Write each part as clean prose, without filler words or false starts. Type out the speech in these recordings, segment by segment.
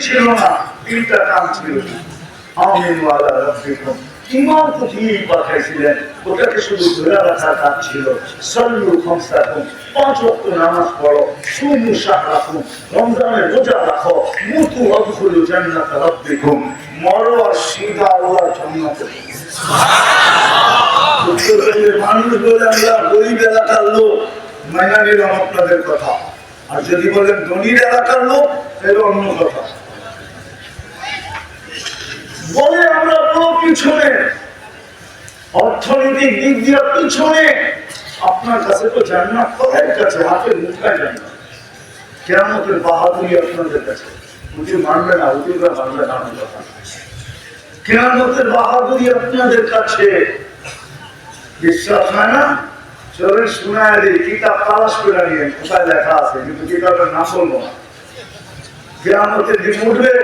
ছিল না, তিনটা কাম ছিল। আমিন ওয়ালা রাব্বিকুম, ইমাম তো ঠিক পাঠাইছিলেন, ওটাকে শুধু ধরে রাখার কাজ ছিল। সল্লু খামসাকুম, 5 ওয়াক্ত নামাজ পড়ো, সুমু শাহরাকুম, রমজানের রোজা রাখো, মুতু আদখুলু জান্নাত রাব্বিকুম, মরো আর সিধা আল্লাহর জান্নাতে। উত্তরবঙ্গের মানুষ বলে আমরা গরিব এলাকার লোক, মাইনা নিলাম আপনাদের কথা। আর যদি বলেন ধনীর এলাকার লোক, তাহলে অন্য কথা। বলে আমরা পুরো পিছনে, অর্থনৈতিক দিক দিয়ে পিছনে। আপনার কাছে তো জান্নাত কোথায় কাছে, হাতের মুঠায় জান্নাত। কিয়ামতের বাহাদুরি আপনাদের কাছে, হুজুর মানবে না, হুজুররা মানবে না আমার কথা। কিয়ামতের বাহাদুরি আপনাদের কাছে। বিশ্বাস হয় না? চলে শোনায় দিই, কিতাব তালাশ করে নিয়ে কোথায় লেখা আছে, কিন্তু কিতাবের নাম বলবো না। কিয়ামতের দিন উঠবে,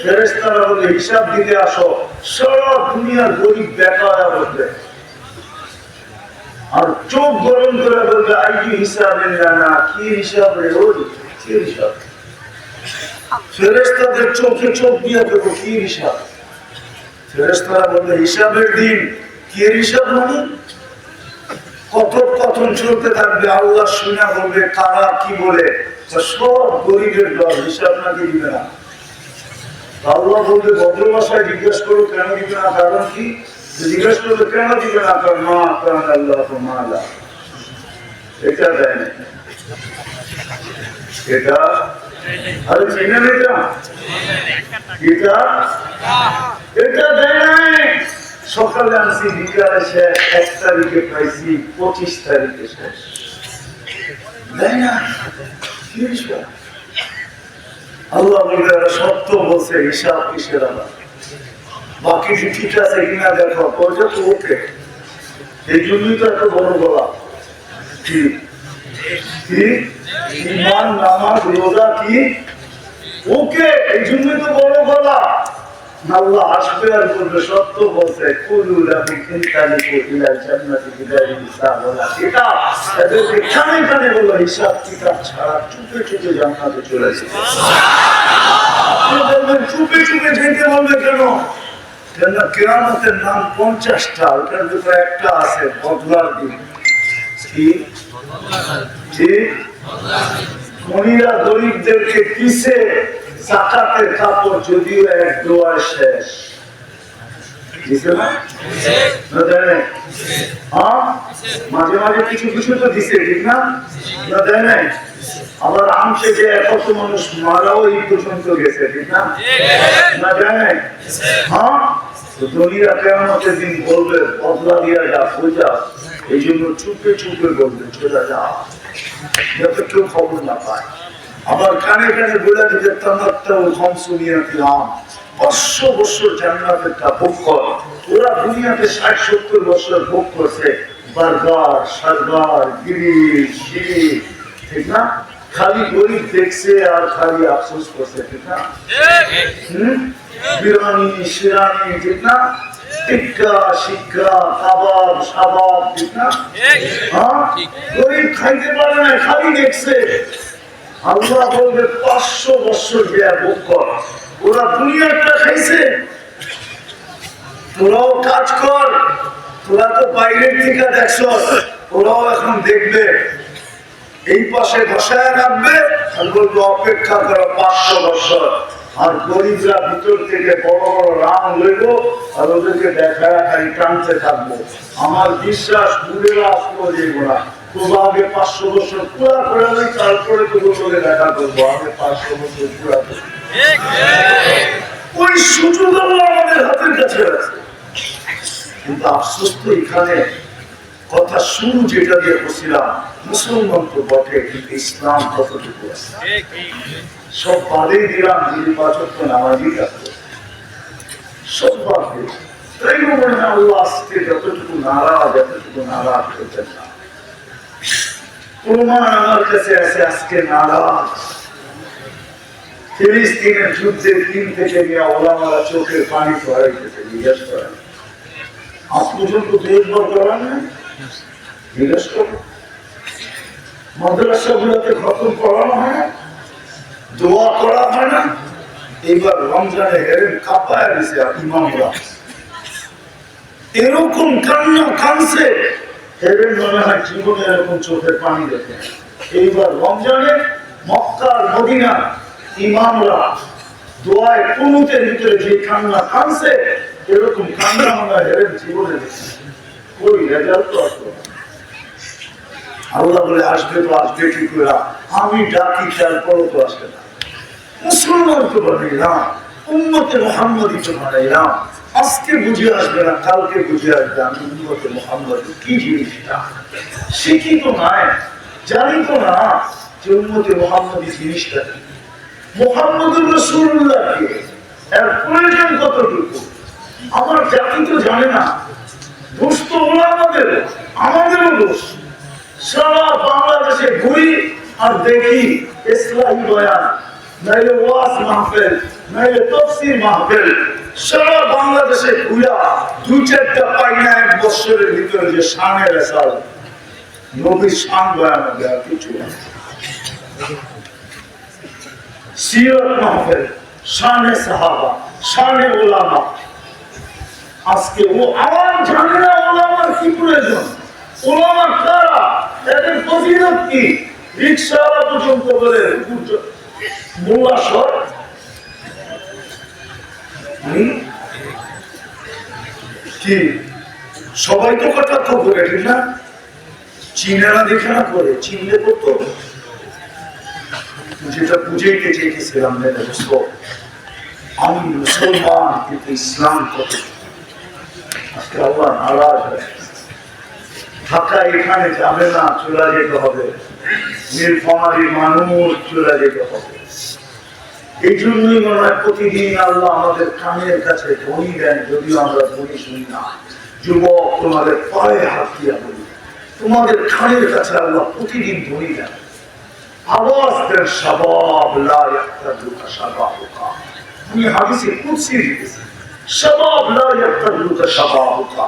ফেরেশতারা বলে হিসাব দিতে আসো, সারা দুনিয়ার গরিব বেকার বলবে, আর চোখ গরম করে বলবে আইডি হিসাবে না, কি হিসাব রে, ওই কি হিসাব? ফেরেশতাদের চোখে চোখ দিয়ে দেবো, কি হিসাব? ফেরেশতারা বলবে হিসাবের দিন। কি হিসাব মানে? কথোপকথন চলতে থাকবে, আল্লাহ শুনে বলবে কারা কি বলে, সব গরিবের দল, হিসাব নাকি দিবে না। আল্লাহ বলবে ভদ্র ভাষায় জিজ্ঞেস করো কেন দিবে না, কারণ কি? জিজ্ঞেস করবে কেন দিবে না, কারণ মা কারণ আল্লাহ মালা, এটা দেয় না, এটা আরে চিনে নিতাম, এটা দেয় নাই। সকালে আনছি, বিকালে শেষ, 1 তারিখে পাইছি, 25 তারিখে শেষ, দেয় না। আল্লাহ বলবে সত্য বলছে, হিসাব কিসের আবার? বাকি ঠিক আছে কিনা দেখো, কয়টা তো ওকে। এই জন্যই তো এত বড় গলা। কি ঈমান নামাজ রোজা কি ওকে, এই জন্যই তো বড় গলা। আল্লাহ আসবে আর বলবে সত্য বলছে, কুলু লাবি কিনতালিকু ইলা জান্নাতি বিগাইরি হিসাব। এটা তাদের এখানে এখানে বলল হিসাব কিতাব ছাড়া চুপে চুপে জান্নাতে চলেছে। আপনি বলবেন চুপে চুপে যেতে বলবে কেন? কেন কিয়ামতের নাম 50টা, ওটার ভিতরে একটা আছে বদলার দিন। কি ধনীরা গরিবদেরকে কিসে যাকাতের কাপড়, যদিও এক দোয়ার শেষ মাঝে মাঝে কিছু কিছু তো দিছে, ঠিক না? দেয় নাই। আবার আমসে যে কত মানুষ মারাও এই পর্যন্ত গেছে, ঠিক না? দেয় নাই। হ্যাঁ, ধনীরা কিয়ামতের দিন বলবে বদলা দিয়া যা, পূজা। এই জন্য চুপে চুপে বলবে চলে যা, যাতে কেউ খবর না পায়। আবার কানে কানে বলে দিতে তামাত্তা ও খামসুনিয়া দিলাম, 500 বছর জান্নাতের তা ভোগ কর। ওরা দুনিয়াতে 60-70 বছর ভোগ করছে, বার্গার, সার্গার, গিরিশ, শিরিশ, ঠিক না? খালি গরিব দেখছে আর খালি আফসোস করছে, ঠিক না? বিরানি, শিরানি, ঠিক না? টিক্কা, শিক্ষা, কাবাব, সাবাব, ঠিক না? গরিব খাইতে পারে না, খালি দেখছে। আল্লাহ বলবে 500 বছর দেয়া ভোগ কর। ওরা দুনিয়াটা খাইছে, তোরাও কাজ কর। তোরা তো বাইরের থেকে দেখছ, ওরাও এখন দেখবে। এই পাশে বসায় রাখবে আর বলবে অপেক্ষা করো 500 বছর। আর গরিবরা ভিতর থেকে বড় বড় রাম লইব আর ওদেরকে দেখায় খালি টানতে থাকবো। আমার বিশ্বাস দূরেরা আসবো যে ওরা তোরা আগে 500 বছর পুরা করে নেই, তারপরে তো বলে দেখা করবো। আগে 500 বছর পুরা করবো, ওই সুযোগ আমাদের হাতের কাছে আছে। কিন্তু আফসোস তো এখানে কথা শুরু যেটা দিয়ে বসছিলাম, মুসলমান তো বটে কিন্তু ইসলাম কতটুকু আছে সব বাদেই দিলাম। যিনি 5 ওয়াক্ত নামাজই থাকতো সব বাদ দিলাম। তাই মনে হয় আল্লাহ আজকে যতটুকু নারাজ করতেন না। প্রমাণ আমার কাছে আছে আজকে নারাজ। ফিলিস্তিনের যুদ্ধের দিন থেকে নিয়ে ওলামারা চোখের পানি ধরাইতেছে, জিজ্ঞেস করেন আজ পর্যন্ত দেখভাল করা না, জিজ্ঞেস করো। মাদ্রাসা গুলোতে খতম করানো হয় না, দোয়া করা হয় না, এইবার রমজানে হেরেন কাঁপায় দিছে ইমামরা, এরকম কান্না কানছে হেরেন মনে হয় জীবনে এরকম চোখের পানি দেখে। এইবার রমজানে মক্কার মদিনা ইমামরা দোয়ায় কুনুতের ভিতরে যে কান্না কানছে এরকম কান্না মনে হয় হেরেন জীবনে দেখে। ওই রেজাল্ট তো আসলো না। আল্লাহ বলে আসবে তো আসবে কি করে, আমি ডাকি তারপরও তো আসবে না। মুসলমান তো বানাইলাম, উম্মতে মুহাম্মদী তো বানাইলাম, আজকে বুঝে আসবে না কালকে বুঝে আসবে আমি উম্মতে মুহাম্মদী কি জিনিসটা। শিখি তো নাই, জানি তো না যে উম্মতে মুহাম্মদী জিনিসটা কি, মুহাম্মদুর রাসূলুল্লাহ কে, এর প্রয়োজন কতটুকু। আমার জাতি তো জানে না, দোষ তো হলো আমাদেরও দোষ। সারা বাংলাদেশে ঘুরি আর দেখি ইসলামী বয়ান, নাইলে ওয়াজ মাহফিল, নাইলে তাফসীর মাহফিল, সারা বাংলাদেশে ঘুরা দুই চারটা পাই না এক বছরের ভিতরে যে শানে রেসাল নবীর শান বয়ান হবে আর কিছু না। সিরাত মাহফিল, শানে সাহাবা, শানে উলামা। আজকে ও আমার জানে না ওলামার কি প্রয়োজন, ওলামা কারা, এদের ফজিলত কি। রিকশাওয়ালা পর্যন্ত বলে মোল্লা সর কি, সবাই তো কটাক্ষ করে ঠিক না, চীনেরা দেখে না করে, চিনলে করতো। যেটা বুঝাইতে চেয়েছিলাম আমি মুসলমান কিন্তু ইসলাম কত, আজকে আল্লাহ নারাজ হয়। ঢাকা এখানে যাবে না, চলে যেতে হবে, নীলফামারীর মানুষ চলে যেতে হবে। এই জন্যই মনে হয় প্রতিদিন আল্লাহ আমাদের কানের কাছে ধ্বনি দেন, যদিও আমরা ধ্বনি শুনি না। যুবক তোমাদের পায়ে হাত দিয়া বলি, তোমাদের কানের কাছে আল্লাহ প্রতিদিন ধ্বনি দেন, আওয়াজ দেন, শাবাব লা ইয়াক্তাদুকা শাবাবুকা। আমি হাদিসে কুদসি লিখেছি, শাবাব লা ইয়াক্তাদুকা শাবাবুকা।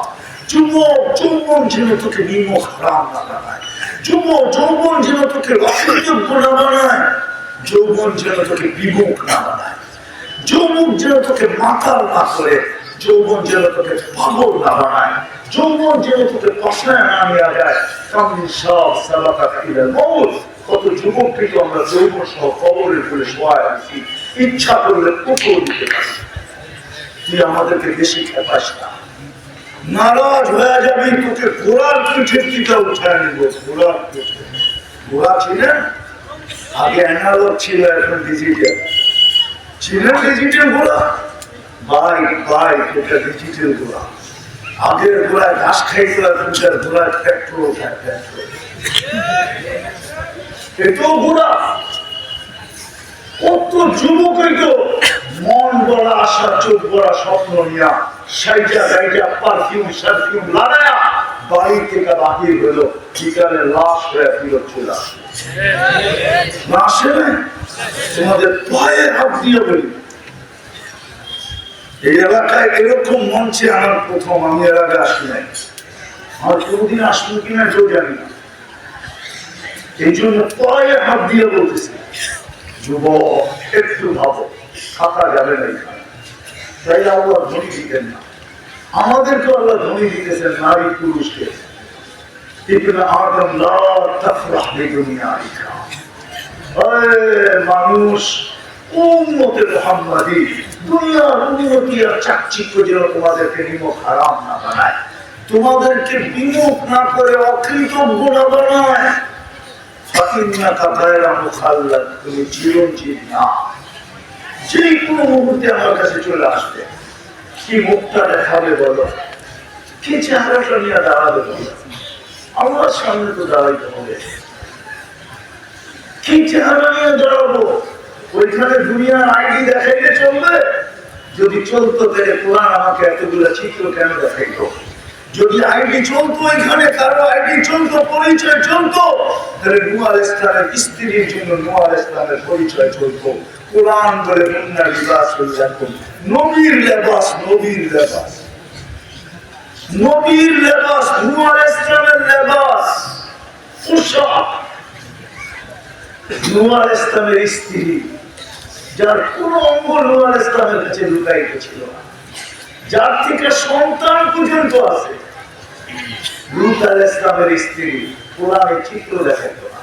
যৌবন যেন তোকে নিমক হারাম না বানায়, যৌবন যেন তোকে অকৃতজ্ঞ না বানায়, যৌবন যেন তোকে বিমুখ না বানায়, যৌবন যেন তোকে মাতাল না করে, যৌবন যেন তোকে পাগল না বানায়, যৌবন যেন তোকে কষায় না নিয়ে যায়। কামিন সব সালাতা ফিলাল মউত। কত যুবককে তো আমরা যৌবন সহ কবরের বলে শোয়ায় আছি, ইচ্ছা করলে পুকুর দিতে পারি। তুই আমাদেরকে বেশি খেপাস না, নারাজ হয়ে যাবি, তোকে ঘোড়ার পিঠের দিকে উঠায় নিব। ঘোড়ার পিঠে, ঘোড়া ছিলেন আগে অ্যানালগ ছিল, এখন ডিজিটাল। ছিলেন ডিজিটাল ঘোড়া, ভাই তোকে ডিজিটাল ঘোড়া। আগের ঘোড়ায় ঘাস খাইতো, এখনকার ঘোড়ায় পেট্রোল খায়, পেট্রোল। এটাও ঘোড়া। কত যুবক হইতো মন বড়া আশা, চোখ বড়া স্বপ্ন নিয়া সাইজা গাইজা পারফিউম সারফিউম লাগায়া বাড়ি থেকে বাহির হলো, বিকালে লাশ হয়ে ফিরত চলে আসে। তোমাদের পায়ে হাত দিয়ে বলি, এই এলাকায় এরকম মঞ্চে আমার প্রথম, আমি এলাকায় আসি নাই, আমার কোনদিন আসবো কিনা কেউ জানি না। এই জন্য পায়ে হাত দিয়ে বলতেছি, যুবক একটু ভাবো, থাকা যাবে না এখানে। তাই আল্লাহ ধনী দিতেন না, আমাদেরকে আল্লাহ ধনী দিতেছেন নারী পুরুষকে। মানুষ উম্মতে মুহাম্মাদী, দুনিয়ার উন্নতি আর চাকচিক্য যেন তোমাদেরকে নিমক হারাম না বানায়, তোমাদেরকে বিমুখ না করে অকৃতজ্ঞ না বানায়। তুমি চিরঞ্জীব না, যে কোনো মুহূর্তে আমার কাছে চলে আসবে। কি মুখটা দেখাবে বলো, কি চেহারাটা নিয়ে দাঁড়াবে বলো, আল্লাহর সামনে তো দাঁড়াইতে হবে। কি চেহারা নিয়ে দাঁড়াবো, ওইখানে দুনিয়ার আইডি দেখাইলে চলবে? যদি চলতো তাহলে কোরআন আমাকে এতগুলো চিত্র কেন দেখাইতো? যদি আইডি চলতো, এখানে কারো আইডি চলতো, পরিচয় চলতো, তাহলে নূহ আলাইহিস সালামের স্ত্রীর জন্য নূহ আলাইহিস সালামের পরিচয় চলতো। কোরআন বলে মুন্না লিবাস লাকুম, নবীর লেবাস, নবীর লেবাস, নবীর লেবাস, নূহ আলাইহিস সালামের লেবাস পোশাক। নূহ আলাইহিস সালামের স্ত্রী যার কোনো অঙ্গ নূহ আলাইহিস সালামের কাছে লুকায়িত ছিল না, যার থেকে সন্তান পর্যন্ত আছে। লূত আলাইহিস সালামের স্ত্রী কোরআনে চিত্র দেখাতো না,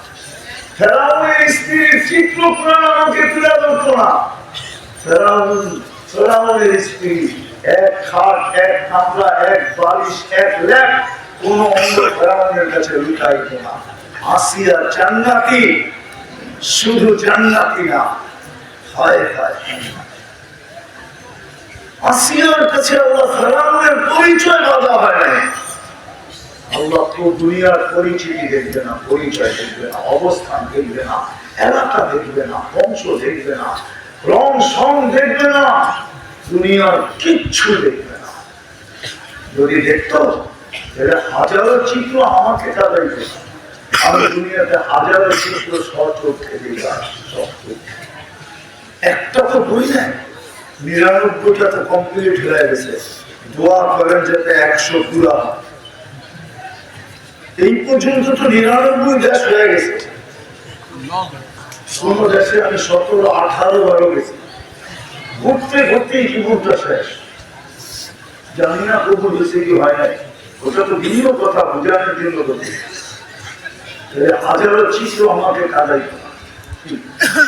ফেরাউনের স্ত্রীর চিত্র কোরআন আমাকে তুলে ধরতো না। ফেরাউনের স্ত্রী এক খাট, এক কামরা, এক বালিশ, এক ল্যাপ, কোন অঙ্গ ফেরাউনের কাছে লুকাইতো না। আসিয়া জান্নাতি, শুধু জান্নাতি না, হায় হায়, আসিয়ার কাছে আল্লাহ ফেরাউনের পরিচয় বাধা হয় নাই। আল্লাহ তো দুনিয়ার পরিচিতি দেখবে না, পরিচয় দেখবে না, অবস্থান দেখবে না, এলাকা দেখবে না, বংশ দেখবে না, রং সং দেখবে না, দুনিয়ার কিচ্ছু দেখবে না। যদি দেখতো তাহলে হাজারো চিত্র আমাকে কাঁদাইত। আমি দুনিয়াতে হাজারো চিত্র সচক্ষে দেখলাম, একটা তো বই নাই, 99টা তো কমপ্লিট হয়ে গেছে। দোয়া করেন যাতে 100 পুরা। এই পর্যন্ত তো 99 দেশ হয়ে গেছে। কোন দেশে আমি 17, 18 বারও গেছি। ঘুরতে ঘুরতেই জীবনটা শেষ। জানি না কবুল হয়েছে কি হয় নাই, ওটা তো ভিন্ন কথা, বোঝানোর জন্য বলছি। হাজারো চিত্র আমাকে কাঁদাইত না,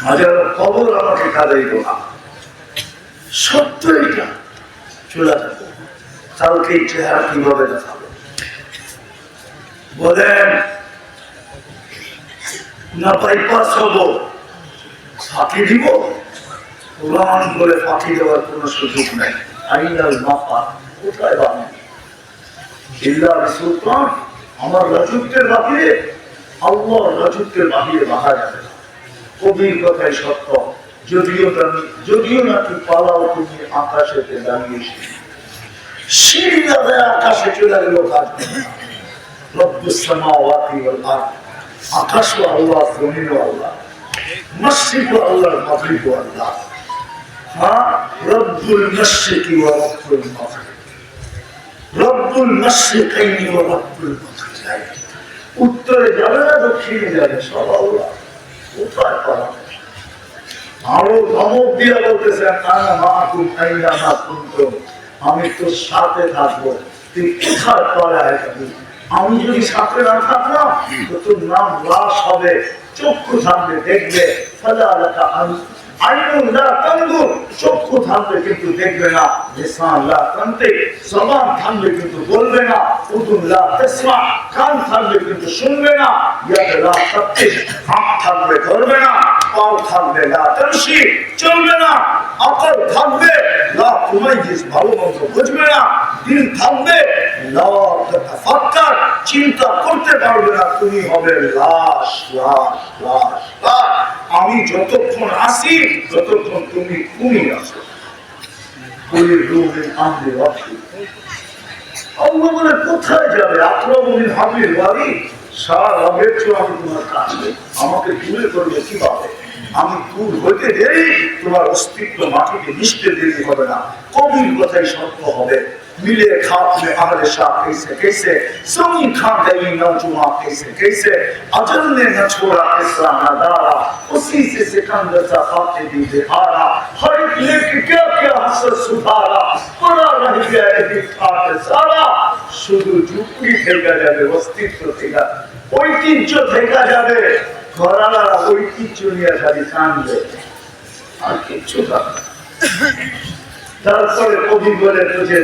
হাজারো খবর আমাকে কাঁদাইত না। সত্য এটা চলে যাবে। কালকে এই চেহারা কিভাবে দেখাবো বলেন? না বাইপাস হব, ফাঁকি দিব? কোরআন বলে ফাঁকি দেওয়ার কোন সুযোগ নেই। আইনাল মাফা কোথায় বানান? জিল্লার সুলতান আমার রাজত্বের বাহিরে, আল্লাহর রাজত্বের বাহিরে বাধা যাবে না। কবির কথাই সত্য। যদিও নাকি পালাও তুমি আকাশেতে দাঁড়িয়েছি, সিঁড়ি লাগায় আকাশে চলে গেল কাজ করে না। রব্বুস সামাওয়াতি ওয়াল আরদ, আকাশও আল্লাহ, জমিনও আল্লাহ, মশরিকও আল্লাহ, মাগরিবও আল্লাহ। হ্যাঁ, রব্বুল মাশরিকি ওয়া রব্বুল মাগরিব, রব্বুল মাশরিকাইনি ওয়া রব্বুল মাগরিবাইন। উত্তরে যাবে না, দক্ষিণে যাবে, সব আল্লাহ। কোথায় পালাবে? আরো ধমক দিয়ে বলতেছেন, আনা মাআকুম আইনামা কুনতুম, আমি তোর সাথে থাকবো, তুই কোথায় পালায় যাবি? আমি যদি সাথে না থাকলাম তো তোর নাম লাশ হবে, চক্ষু থাকবে দেখবে, চক্ষু থাকবে কিন্তু দেখবে না, জবান থাকবে কিন্তু বলবে না, কান থাকবে কিন্তু শুনবে না, হাত থাকবে ধরবে না, পাও থাকবে চলবে না, আকল থাকবে ভালো মন্দ বুঝবে না, দিল থাকবে চিন্তা করতে পারবে না, তুমি হবে লাশ লাশ লাশ লাশ। আমি যতক্ষণ আসি ততক্ষণ তুমি আসো। বলে কোথায় যাবে? আক্রমণের হাবির বাড়ি সারা রবের চেয়ে আমি তোমার কাছে, আমাকে দূরে করবে কিভাবে? আমি দূর হইতে দেরি, তোমার অস্তিত্ব মাটিতে মিশতে দেরি হবে না। কবির কথাই সত্য হবে। मिले खाप में अहले शाह कैसे कैसे, सुनी खा गई नौजुआ कैसे कैसे, अजल ने न छोड़ा किस्सा नदारा, उसी से सिकंदर सा खाते दी बिहारा, हर एक ने क्या क्या हसर सुधारा, पड़ा रह गया एक खाट सारा। শুধু ঝুপড়ি থেকে যাবে, অস্তিত্ব থেকে, ঐতিহ্য থেকে যাবে, ঘরানারা ঐতিহ্য নিয়ে খালি কানবে, আর কিচ্ছু থাকবে। তারপরে কবি বলে, तुझे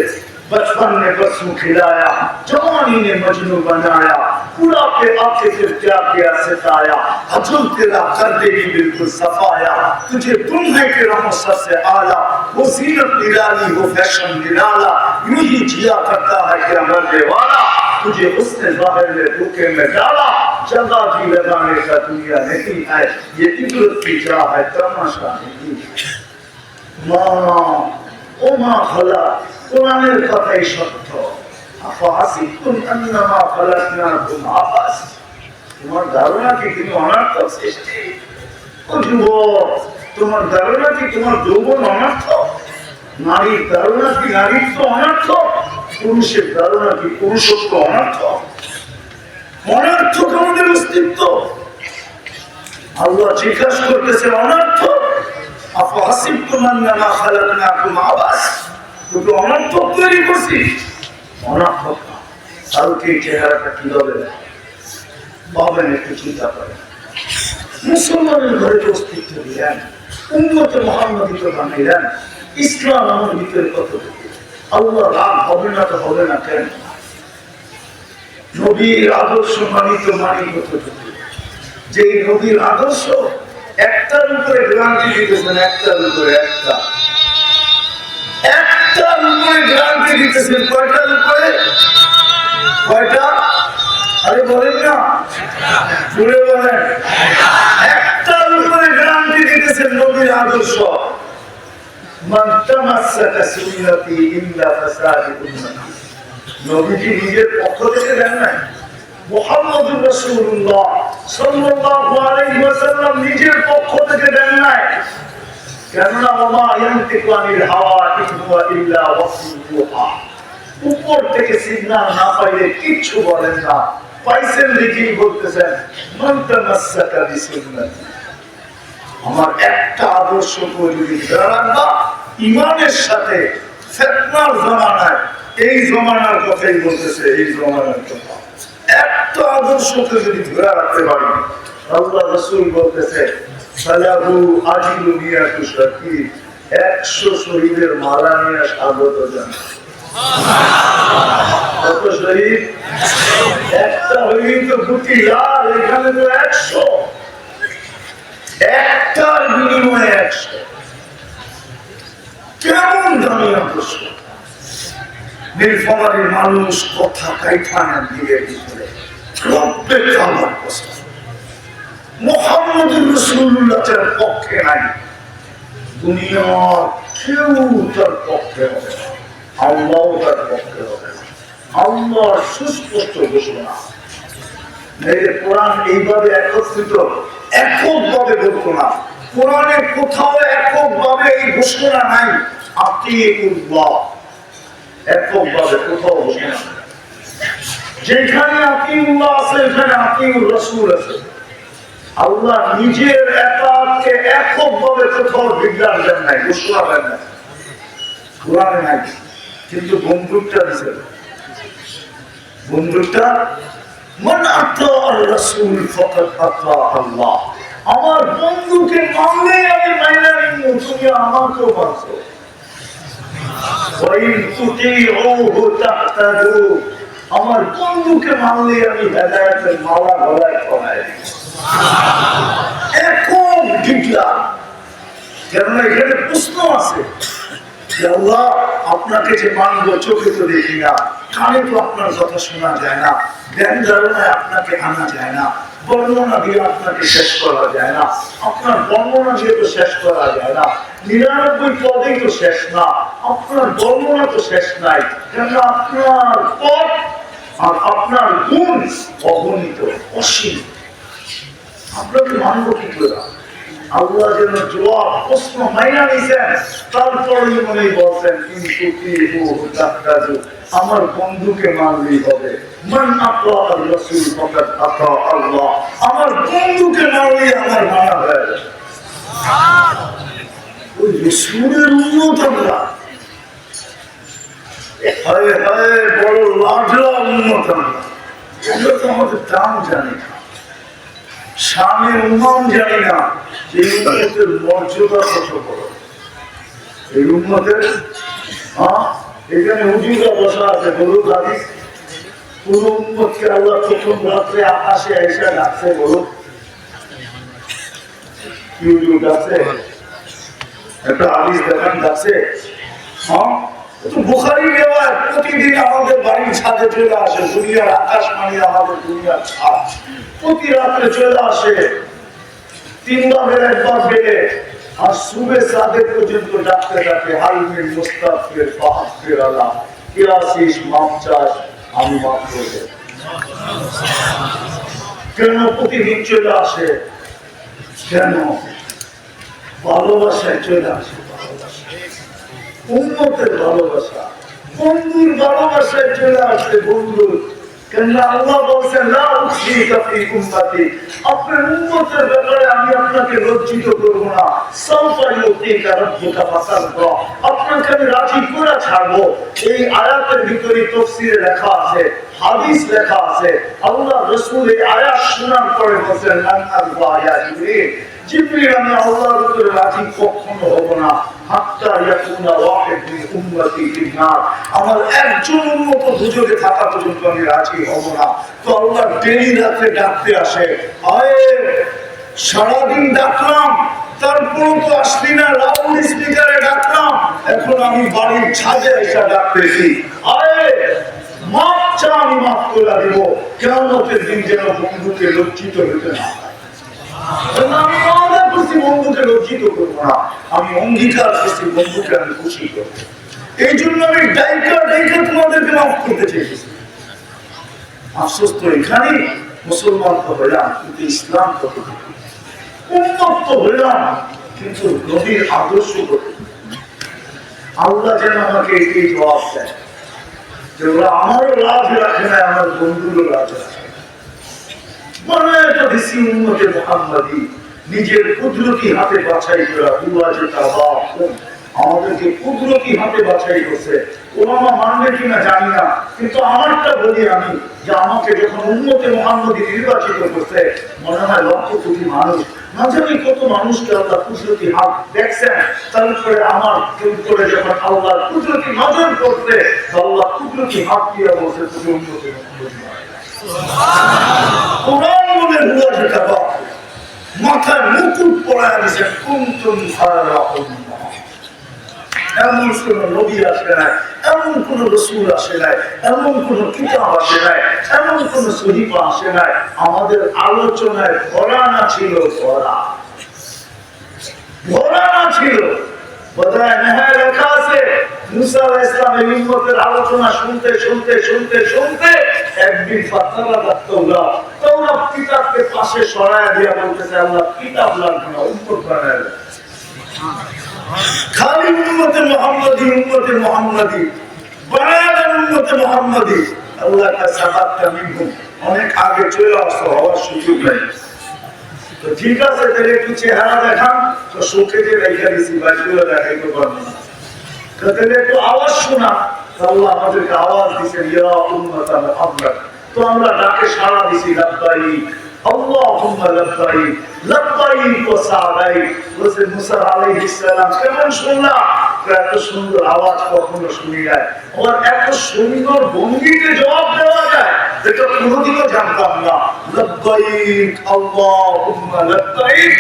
बचपन ने बसू खिलाया, जवानी ने मजनू बनाया, बुढ़ापे आके फिर क्या किया सताया, हजूम तेरा कर देगी बिल्कुल सफाया, तुझे तुम है कि रमसा से आला, वो जीनत निराली, वो फैशन निराला, यूं ही जिया करता है क्या मरने वाला, तुझे उसने जाहिर में धोखे में डाला, जगह भी लगाने का दुनिया नहीं है, ये इबरत की चाह है, तमाशा नहीं। माँ ओ माँ खला, কোরআনের কথাই সত্য। আফাহাসিবতুম আন্নামা খালাকনাকুম আবাস, তোমার ধারণা কি তুমি অনার্থক সৃষ্টি? ও যুবক, তোমার ধারণা কি তোমার যৌবন অনার্থক? নারীর ধারণা কি নারীত্ব অনার্থক? পুরুষের ধারণা কি পুরুষত্ব অনার্থক? অনার্থক আমাদের অস্তিত্ব। আল্লাহ জিজ্ঞাসা করতেছে অনার্থক? আফাহাসিবতুম আন্নামা খালাকনাকুম আবাস, তুমি অনর্থক তৈরি করছি, অনর্থক না। কালকে এই চেহারাটা কি হবে পাবেন, একটু চিন্তা করেন। মুসলমানের ঘরে অস্তিত্ব দিলেন, উম্মতে মুহাম্মাদীকে বানাইলেন, ইসলাম আমার ভিতরে কতটুকু, আল্লাহ রাগ হবে না তো হবে না কেন? নবীর আদর্শ মানিত মানি কতটুকু, যে নবীর আদর্শ একটার উপরে গ্রান্টি দিতেছেন, একটার উপরে একটার উপরে গ্রান্টি দিতেছেন, কয়টার উপরে? কয়টা? আরে বলেন না, জুড়ে বলেন। একটার উপরে গ্যারান্টি দিতেছেন নবীর আদর্শ, মান তামাসসাকা সুন্নতি ইল্লা ফাসাদি উম্মতি। নবীজি নিজের পক্ষ থেকে দেন নাই, মুহাম্মদুর রাসূলুল্লাহ সাল্লাল্লাহু আলাইহি ওয়াসাল্লাম নিজের পক্ষ থেকে দেন নাই। কেননা ওমা ইয়ানতিকু আনিল হাওয়া ইন হুয়া ইল্লা ওয়াহয়ুন ইউহা। উপর থেকে সিগন্যাল না পাইলে কিচ্ছু বলেন না, পাইছেন দেখেই বলতেছেন মান তামাসসাকা বিসুন্নতি। আমার একটা আদর্শ যদি রাখবা ইমানের সাথে, ফিতনার জামানায়, এই জামানার কথাই বলতেছে, এই জামানার কথা, একটা আদর্শকে যদি ধরে রাখতে পারি, আল্লাহ রাসূল বলতেছে সালাহু আজিলু মিয়াতু শাকির, 100 শহীদের মালা নিয়ে স্বাগত জানাই। কত শহীদ? একটা হইলেই তো দুটি লাল, এখানে তো 100, একটার বিনিময়ে 100। কেমন দামি আদর্শ! নীলফামারীর মানুষ কথা কাইঠানের দিকে ভিতরে রব্বে কাবার কষ্ট, মুহাম্মদুর রাসূলুল্লাহর পক্ষে নাই, দুনিয়ার কেউ তার পক্ষে হবে না, আল্লাহও তার পক্ষে হবে না। আল্লাহর সুস্পষ্ট ঘোষণা। কোরআন এইভাবে একত্রিত এককভাবে বলতো না, কোরআনে কোথাও এককভাবে এই ঘোষণা নাই আতিউল্লাহ, এককভাবে কোথাও ঘোষণা নাই। যেখানে আতিউল্লাহ আছে এখানে আতিউর রাসূল আছে। আল্লাহ নিজের একাকে এককভাবে কোথাও বিজ্ঞান দেন নাই, ঘোষণা দেন নাই, কোরআনে নাই। কিন্তু বন্দুকটা দিয়েছে, বন্দুকটা মান আতাআর রাসূল ফাকাদ আতা আল্লাহ। আমার বন্ধুকে মানলে আমি মাইনা নিব, তুমি আমাকেও মানছো। ওয়াইন তুতিউহু তাহতাদু, আমার বন্ধুকে মানলে আমি হেদায়েতের মালা গলায় পরাই দিব। একক ডিক্লার। কেননা এখানে প্রশ্ন আছে, আল্লাহ আপনাকে যে মানবো, চোখে তো দেখি না, কানে তো আপনার কথা শোনা যায় না, জ্ঞান ধারণায় আপনাকে আনা যায় না, বর্ণনা দিয়ে আপনাকে শেষ করা যায় না, আপনার বর্ণনা দিয়ে তো শেষ করা যায় না, 99 পদেই তো শেষ না, আপনার বর্ণনা তো শেষ নাই, কেননা আপনার পদ আর আপনার গুণ অগণিত, অসীম। আপনাকে মানবো কি করে? আল্লাহ যেন জবাব প্রশ্ন মাইনা নিছেন, তারপরে মনে বলছেন আমার বন্ধুকে মানলেই হবে। মান আতাআর রাসূল ফাকাদ আতা আল্লাহ, আমার বন্ধুকে মানলেই আমার মানা হয়ে যাবে। ওই রাসূলের উম্মত আমরা, হায় হায় বড় লাজলা উম্মত আমরা। আমরা তো আমাদের দাম জানি না, শানের উম্মান জানি না, যে উম্মতের মর্যাদা কত বড়। এই উম্মতের এখানে হুজুররা বসা আছে, বলুক হাদিস, কোন উম্মতকে আল্লাহ প্রথম রাত্রে আকাশে এসে ডাকছে, বলুক কি হুজুর ডাকছে? একটা হাদিস দেখান ডাকছে। বুখারী রিওয়ায়াত, প্রতিদিন আমাদের বাড়ির ছাদে চলে আসে, দুনিয়ার আকাশ মানে আমাদের দুনিয়ার ছাদ, প্রতি রাত্রে চলে আসে, 3 ভাগের 1 ভাগ বেড়ে, আর সুবে সাদের পর্যন্ত ডাকতে ডাকে হালমিন মুস্তাফির ফাহফির আলা, কিয়াসিস মাপ চাস আমি মাফ করব। কেন প্রতিদিন চলে আসে? কেন? ভালোবাসায় চলে আসে, উম্মতের ভালোবাসা, বন্ধুর ভালোবাসায় চলে আসে, বন্ধুর কেননা আল্লাহ বলছেন লা উখজিকা ফি উম্মতি, আপনার উম্মতের ব্যাপারে আমি আপনাকে লজ্জিত করব না। সাউফা ইউতিকা রাব্বুকা ফাতারদা, আপনাকে আমি রাজি করে ছাড়বো। এই আয়াতের ভিতরে তাফসীরে লেখা আছে, হাদিস লেখা আছে, আল্লাহ রাসূল এই আয়াত শোনার পরে বলেন মান আরবা ইয়া জিবরিল, জিবরিল আমি আল্লাহর উপরে রাজি কখনো হব না হাত্তা ইয়াকুনা ওয়াহিদ মিন উম্মতি ফিন নার, আমার একজন উম্মত দুজনে থাকা পর্যন্ত আমি রাজি হব না। তো আল্লাহ ডেলি রাতে ডাকতে আসে, আয়ে সারাদিন ডাকলাম তারপর তো আসলি না, লাউড স্পিকারে ডাকলাম, এখন আমি বাড়ির ছাদে এসে ডাকতেছি, আয়ে মাপ চা, আমি মাফ করে দিব। কিয়ামতের দিন যেন বন্ধুকে লজ্জিত হতে না হয়। আমি ওয়াদা করছি বন্ধুকে লজ্জিত করবো না, আমি অঙ্গীকার করছি বন্ধুকে আমি খুশি করবো। এই জন্য আমি ডাইকা তোমাদেরকে মাফ করতে চেয়েছি। আফসোস তো এখানে, মুসলমান তো হইলাম কিন্তু ইসলাম কত, উন্মুক্ত হইলাম কিন্তু নবীর আদর্শ কত। আল্লাহ যেন আমাকে এই জবাব দেয় যে ওরা আমারও লাভ রাখে না, আমার বন্ধুরও লাভ রাখে। নিজের কুদরতি হাতে বাছাই করা, আমাদেরকে কুদরতি হাতে বাছাই করছে। ওলামা মানবে কিনা জানি না, কিন্তু আমারটা বলি আমি যে আমাকে যখন উম্মতে মুহাম্মদী নির্বাচিত করছে, মনে হয় লক্ষ কোটি মানুষ, না জানি কত মানুষকে আল্লাহ কুদরতি হাত দেখছেন, তারপরে আমার করে যখন আল্লাহ কুদরতি নজর করছে, আল্লাহ কুদরতি হাত দিয়ে বলছে তুমি উম্মতে মুহাম্মদী। কোরআন বলে হুয়া যেটা মাথায় মুকুট পড়ায় দিয়েছে, কুনতুম খায়রা উম্মাহ। এমন কোন নবী আসে নাই, এমন কোন রাসূল আসে নাই, এমন কোন কিতাব আসে নাই, এমন কোন সহিফা আসে নাই, আমাদের আলোচনায় ভরানা ছিল, ভরানা ছিল। বোধহয় নেহায় লেখা আছে মুসা আলাইহিস সালামের উম্মতের আলোচনা শুনতে শুনতে শুনতে শুনতে একদিন তাওরাত কিতাবকে পাশে সরায় দিয়া বলতেছে আল্লাহ কিতাব লাগবে না, উম্মত বানায় দেন, খালি উম্মতে মুহাম্মদী বানায় দেন, উম্মতে মুহাম্মদী। আল্লাহ সাহাবাতটা মিনহুম, অনেক আগে চলে আসতো, হওয়ার সুযোগ নাই। তো ঠিক আছে, তাহলে একটু চেহারা দেখান, তো শোকে যে রেখে দিছি বাইরে দেখাইতে পারবো না, তাহলে একটু আওয়াজ শোনা। আল্লাহ আমাদেরকে আওয়াজ দিচ্ছেন ইয়া উম্মাতা মুহাম্মদ, তো আমরা ডাকে সাড়া দিছি লাব্বাইক আল্লাহুম্মা লাব্বাইক লাব্বাইক ওয়া সাদাইক। বলে মুসা আলাইহিস সালাম কেমন শুনলা? এত সুন্দর আওয়াজ কখনো শুনি নাই, আর এত সুন্দর ভঙ্গিতে জবাব দেওয়া যায় এটা কোনোদিনও জানতাম না। লাব্বাইক আল্লাহুম্মা লাব্বাইক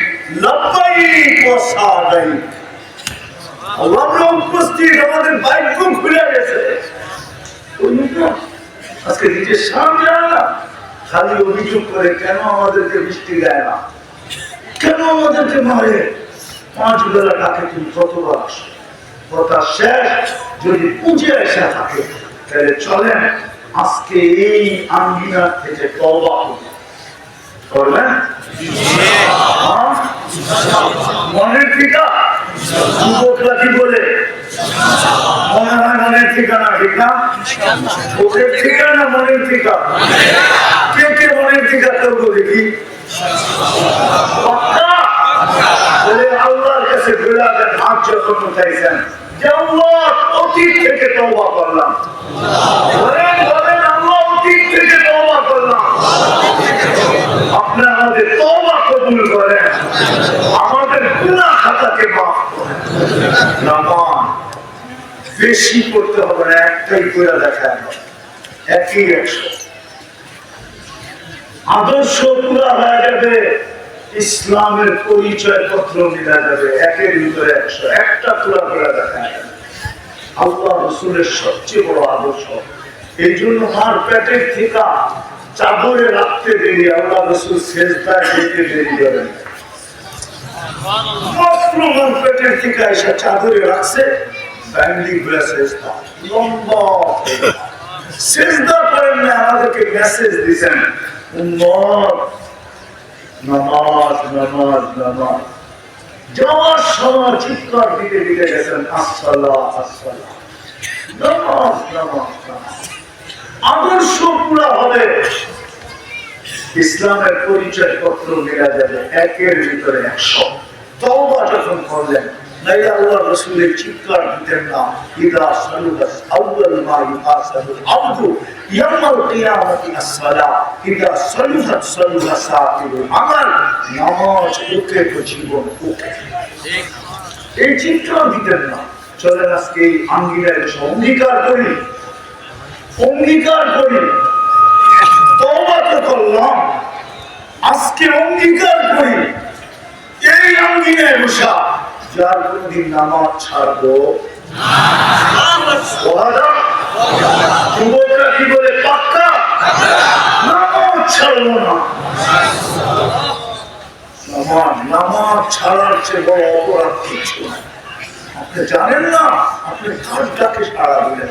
লাব্বাইক ওয়া সাদাইক। আল্লাহ উপস্থিত, আমাদের ভাগ্য খুলে গেছে। আজকে নিজের সামনে না খালি অভিযোগ করে কেন আমাদেরকে বৃষ্টি দেয় না, কেন আমাদেরকে মারে। 5 বেলা ডাকে তুমি কতবার আসো, কথা শেষ। যদি পুজো এসে থাকে তাহলে চলেন আজকে এই আঙ্গিনা থেকে তওবা করবেন। মনের ঠিকা যুবকরা কি বলে, মনে হয় মনের ঠিকানা, ঠিক না? ওদের ঠিকানা মনের ঠিকা। কে কে মনের ঠিকা করবো দেখি? আল্লাহর কাছে বেড়াবেন, হাত যখন উঠাইছেন যে আল্লাহ অতীত থেকে তওবা করলাম, বলেন আল্লাহ অতীত থেকে তওবা করলাম। আপনি আমাদের তওবা কবুল করেন, আমাদের গুনাহ খাতাকে মাফ করেন। নামাজ বেশি করতে হবে না, একটাই করে দেখা, একই 100 আদর্শ পুরা হয়ে যাবে, ইসলামের পরিচয় পত্র মিলা যাবে, একের ভিতরে 100 একটা পুরা করে দেখা যাবে। আল্লাহ রাসূলের সবচেয়ে বড় আদর্শ। এই জন্য মার পেটের থেকে চাদরে রাখতে দেরি, আল্লাহ রাসূল সেজদায় যেতে দেরি করেন। মাত্র মার পেটের থেকে এসে চাদরে রাখছে, ব্যান্ডি ঘুরে সেজদা, লম্বা সেজদা করেন না। আমাদেরকে মেসেজ দিয়েছেন উম্মত নামাজ নামাজ নামাজ। যাওয়ার সময় চিৎকার দিতে দিতে গেছেন আসসালাহ আসসালাহ, নামাজ নামাজ নামাজ। আদর্শ পুরা হবে, ইসলামের পরিচয় পত্র মিলা যাবে একের ভিতরে 100। তওবা যখন করলেন, নাইলে আল্লাহ রাসূলের চিৎকার দিতেন না, ইদা সালুহাস আউয়াল মা ইউহাসাবুল আবদু ইয়াউমাল কিয়ামাতি as-সালাহ, ইদা সালুহাত সালুহা সাকিবুল আমাল। নামাজ ওকে তো জীবন ওকে। এই চিৎকার দিতেন না। চলেন আজকে এই আঙ্গিনায় অঙ্গীকার করি, অঙ্গীকার করি, তওবা তো করলাম, আজকে অঙ্গীকার করি এই আঙ্গিনায় বসা যার কোনদিন নামাজ ছাড়বো যুবকরা কি বলে পাক্কা নামাজ ছাড়বো না। নামাজ ছাড়ার চেয়ে বড় অপরাধ কিছু না। আপনি জানেন না আপনি কার ডাকে সাড়া দিলেন।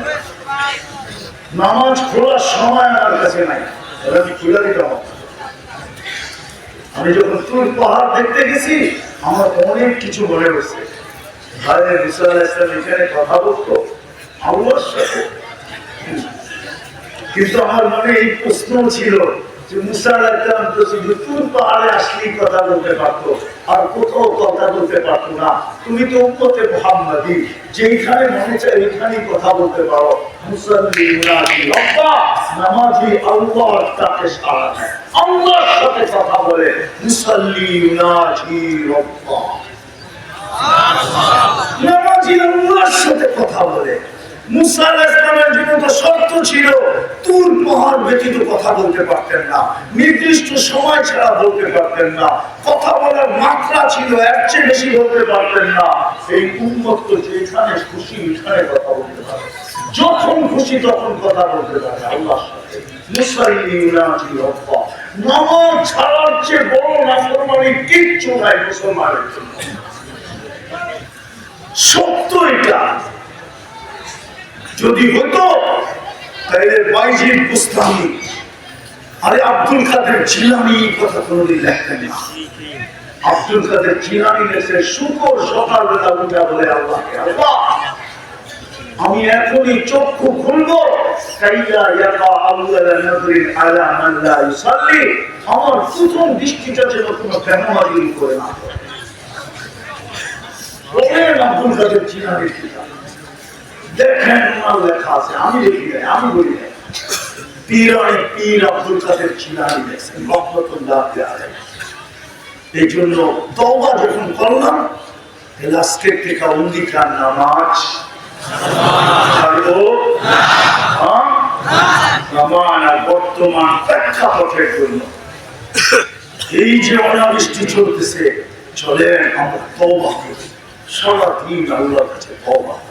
নামাজ খোলার সময় আমার কাছে নাই, আমি খুলে দিতে হবে। আমি যখন তুর পাহাড় দেখতে গেছি আমার অনেক কিছু মনে হচ্ছে। ভাই মুসা আলাইহিস সালাম এখানে কথা বলতো আল্লাহর সাথে, কিন্তু আমার মনে এই প্রশ্ন ছিল যে মুসা আলাইহিস সালাম তো শুধু তুর পাহাড়ে আসলেই কথা বলতে পারতো, আর কোথাও কথা বলতে পারতো না। তুমি তো উম্মতে মুহাম্মাদি, যেখানে মনে চায় ওইখানেই কথা বলতে পারো। মুসাল্লি মুনাজি রব্বা, নামাজি আল্লাহর ডাকে সাড়া দেয়, আল্লাহর সাথে কথা বলে। মুসাল্লি মুনাজি রব্বা, নামাজি আল্লাহর সাথে কথা বলে। মুসা আলাইহিস সালামের জন্য তো শর্ত ছিল তুর পাহাড় ব্যতীত কথা বলতে পারতেন না, নির্দিষ্ট সময় ছাড়া বলতে পারতেন না, কথা বলার মাত্রা ছিল এর চেয়ে বেশি বলতে পারতেন না। এই উম্মত তো যেখানে খুশি ওইখানে কথা বলতে পারে, যখন খুশি তখন কথা বলতে পারে আল্লাহর সাথে। মুসাল্লি মুনাজি রব্বা, নামাজ ছাড়ার চেয়ে বড় নাফরমানি কিচ্ছু নাই মুসলমানের জন্য। সত্য এটা। যদি হতো তাহলে বাইজিদ বুস্তামি আরে আব্দুল কাদের জিলানী কথা কোনদিন লেখতেন না। আব্দুল কাদের জিলানী লেখে শুকর সকালবেলা উঠা বলে আল্লাহকে, আল্লাহ আমি এখনই চক্ষু খুলবো কাইয়া ইয়াকা আউয়ালা নাযরিন আলা মান লা ইউসাল্লি, আমার প্রথম দৃষ্টিটা যেন কোনো বেনামাজি করে না করে। বলেন আব্দুল কাদের জিলানীর কিতাব দেখেন, ওনার লেখা আছে, আমি লিখি নাই, আমি বলি নাই। পীর আব্দুল কাদের জিলানী লেখেন রহমাতুল্লাহ আলাইহি। এই জন্য তওবা যখন করলাম আজকে থেকে অঙ্গীকার নামাজ ছাড়বো না। বর্তমান প্রেক্ষাপটের জন্য এই যে অনাবৃষ্টি চলতেছে, চলেন আমরা তওবা করি, সারাদিন আল্লাহর কাছে তওবা করি।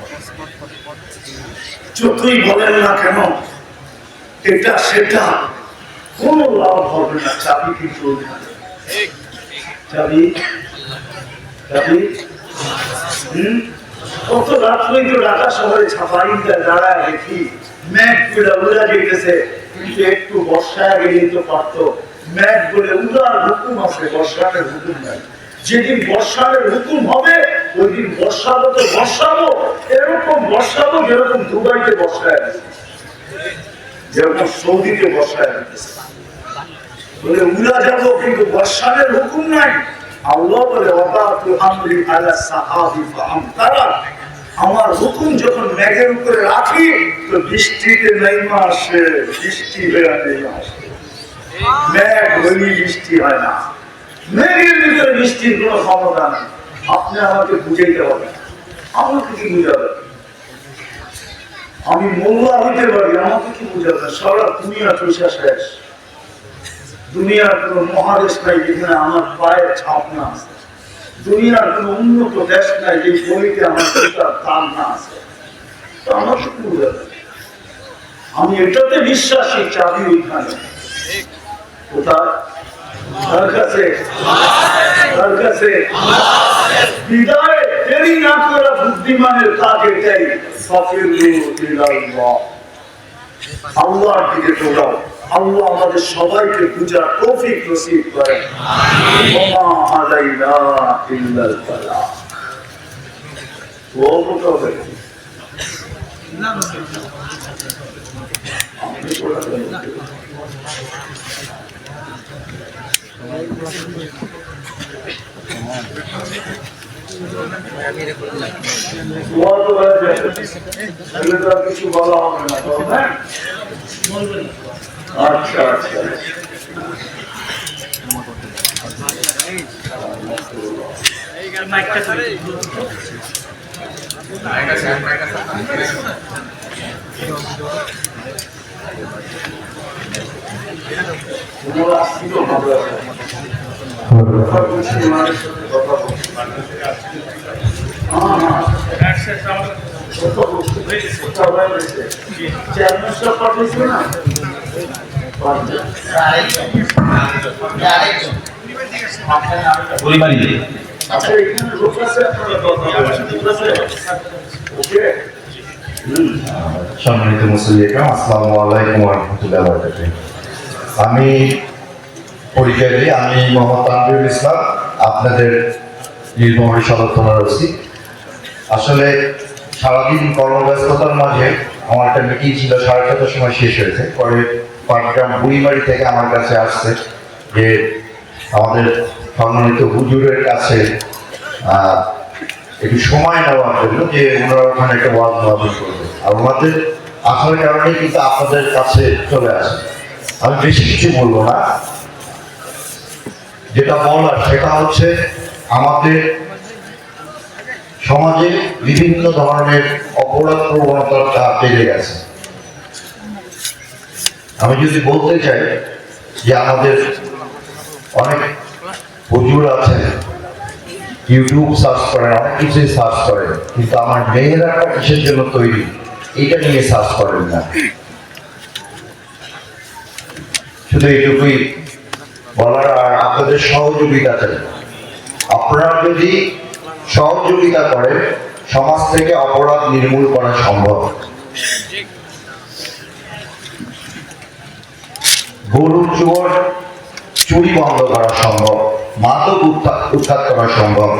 যতই বলেন না কেন এটা সেটা কোন লাভ হবে না। চাবি কিন্তু ওইখানে, চাবি চাবি কত রাত পর্যন্ত ঢাকা শহরে ছাপাই দাঁড়ায় দেখি মেঘ গুলা উড়া যেতেছে, কিন্তু একটু বর্ষায় গেলেই তো পারতো। মেঘ বলে উড়ার হুকুম আছে, বর্ষানের হুকুম নাই। যেদিন বর্ষানের হুকুম হবে ওই দিন বর্ষাবো তো বর্ষাবো, এরকম বর্ষাবো যেরকম দুবাইতে বর্ষায় আছে, যেরকম সৌদিতে বর্ষায় আছে। বলে উড়া যাবো কিন্তু বর্ষানের হুকুম নাই। আল্লাহ বলে ওয়াতাতু আমরি আলা সাহাবি ফাআমতারা, আমার হুকুম যখন মেঘের উপরে রাখি তো বৃষ্টিতে নেমে আসে, বৃষ্টি হয়ে নেমে আসে। মেঘ হইলে বৃষ্টি হয় না, মেঘের ভিতরে বৃষ্টির কোন ক্ষমতা নেই। আপনি আমাকে বুঝাইতে হবে, আমাকে কি বুঝাবে? আমি মোল্লা হইতে পারি, আমাকে কি বুঝাবে? সারা দুনিয়া চৈষা শেষ, দুনিয়ার কোন মহাদেশ নাই যেখানে আমার পায়ের ছাপ না আছে, দুনিয়ার কোন উন্নত দেশ নাই যে বইতে আমার দাম না আছে। তো আমাকে কি বুঝাবে? আমি এটাতে বিশ্বাসী চাবি ওইখানে, কোথায়? তার কাছে, তার কাছে। বিদায় দেরি না করে বুদ্ধিমানের কাজ এটাই, আল্লাহর দিকে দৌড়াও। আল্লাহ আমাদের সবাইকে বুঝার তৌফিক নসিব করেন। ওমা আলাইনা ইল্লাল বালাগ। ও কথা হবে তোমার তো হয়ে যাবে, তাহলে তো আর কিছু বলা হবে না, হ্যাঁ? আচ্ছা আচ্ছা তোমার আসছিল ভালো কথা বলছি, মানুষের সাথে কথা বলছি, চেয়ারম্যান সাহেব পাঠিয়েছিল না? আচ্ছা, এখানে লোক আছে, আপনারা কথা বলেন, ঠিক আছে? ওকে। সম্মানিত মুসলিম, আসসালামু আলাইকুম ওয়া রাহমাতুল্লাহি ওয়া বারাকাতুহু। আমি পরিচয় দিই, আমি মোহাম্মদ তানভীরুল ইসলাম, আপনাদের নীলফামারী সদর থানার ওসি। আসলে সারাদিন কর্মব্যস্ততার মাঝে আমার একটা মিটিং ছিল, 7:30টার সময় শেষ হয়েছে। পরে পাটগ্রাম বুড়িমারি থেকে আমার কাছে আসছে যে আমাদের সম্মানিত হুজুরের কাছে একটু সময় নেওয়ার জন্য, যে ওনারা ওখানে একটা ওয়াজ মাহফিল করবে, আর ওনাদের আসার কারণেই কিন্তু আপনাদের কাছে চলে আসে। আমি বেশি কিছু বলবো না, যেটা বলার সেটা হচ্ছে আমাদের সমাজে বিভিন্ন ধরনের অপরাধ প্রবণতা বেড়ে গেছে। আমি যদি বলতে চাই যে আমাদের অনেক হুজুর আছেন, ইউটিউব সার্চ করেন, অনেক কিছুই সার্চ করেন, কিন্তু আমার মেয়েরা কিসের জন্য তৈরি এটা নিয়ে সার্চ করেন না। শুধু এইটুকুই বলার, আর আপনাদের সহযোগিতা চাই। আপনারা যদি সহযোগিতা করেন, সমাজ থেকে অপরাধ নির্মূল করা সম্ভব। গরুর চোর চুরি বন্ধ করা সম্ভব, মাদক উৎখাত করা সম্ভব।